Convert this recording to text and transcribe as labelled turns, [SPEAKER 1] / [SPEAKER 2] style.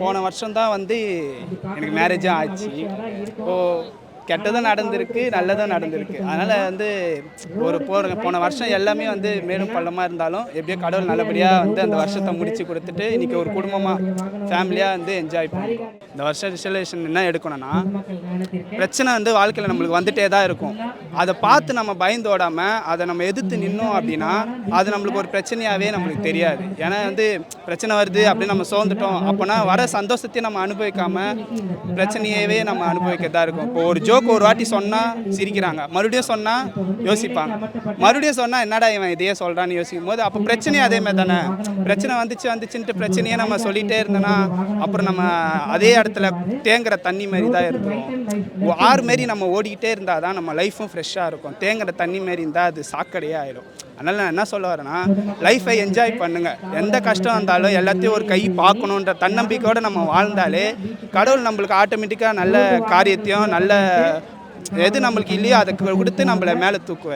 [SPEAKER 1] போன வருஷம் தான் வந்து எனக்கு மேரேஜே ஆச்சு. இப்போது கெட்டதும் நடந்திருக்கு, நல்லதும் நடந்திருக்கு. அதனால் வந்து போன வருஷம் எல்லாமே வந்து மேடும் பள்ளமாக இருந்தாலும் எப்படியோ கடவுள் நல்லபடியாக வந்து அந்த வருஷத்தை முடித்து கொடுத்துட்டு இன்றைக்கி ஒரு குடும்பமாக ஃபேமிலியாக வந்து என்ஜாய் பண்ணுறோம். இந்த வருஷம் ரிசல்யூஷன் என்ன எடுக்கணும்னா, பிரச்சனை வந்து வாழ்க்கையில் நம்மளுக்கு வந்துகிட்டே தான் இருக்கும். அதை பார்த்து நம்ம பயந்து ஓடாமல் அதை நம்ம எதிர்த்து நின்னோம் அப்படின்னா அது நம்மளுக்கு ஒரு பிரச்சனையாகவே நம்மளுக்கு தெரியாது. ஏன்னா வந்து பிரச்சனை வருது அப்படின்னு நம்ம சோர்ந்துட்டோம் அப்போனா வர சந்தோஷத்தையும் நம்ம அனுபவிக்காமல் பிரச்சனையவே நம்ம அனுபவிக்கிறதா இருக்கும். இப்போ ஒரு ஜோக் ஒரு வாட்டி சொன்னால் சிரிக்கிறாங்க, மறுபடியும் சொன்னால் யோசிப்பாங்க, மறுபடியும் சொன்னால் என்னடா இவன் இதையே சொல்கிறான்னு யோசிக்கும் போது அப்போ பிரச்சனையும் அதே மாதிரி தானே. பிரச்சனை வந்துச்சுன்ட்டு பிரச்சனையே நம்ம சொல்லிகிட்டே இருந்தோன்னா அப்புறம் நம்ம அதே இடத்துல தேங்குற தண்ணி மாரி தான் இருக்கும். ஆறு மாரி நம்ம ஓடிக்கிட்டே இருந்தால் தான் நம்ம லைஃப்பும் ஃப்ரெஷ்ஷாக இருக்கும். தேங்குற தண்ணி மாரி இருந்தால் அது சாக்கடையே ஆகிடும். அதனால் நான் என்ன சொல்ல வரேன்னா, லைஃப்பை என்ஜாய் பண்ணுங்கள். எந்த கஷ்டம் வந்தாலும் எல்லாத்தையும் ஒரு கை பார்க்கணுன்ற தன்னம்பிக்கையோடு நம்ம வாழ்ந்தாலே கடவுள் நம்மளுக்கு ஆட்டோமேட்டிக்காக நல்ல காரியத்தையும் நல்ல எது நம்மளுக்கு இல்லையோ அதை கொடுத்து நம்மளை மேலே தூக்குவார்.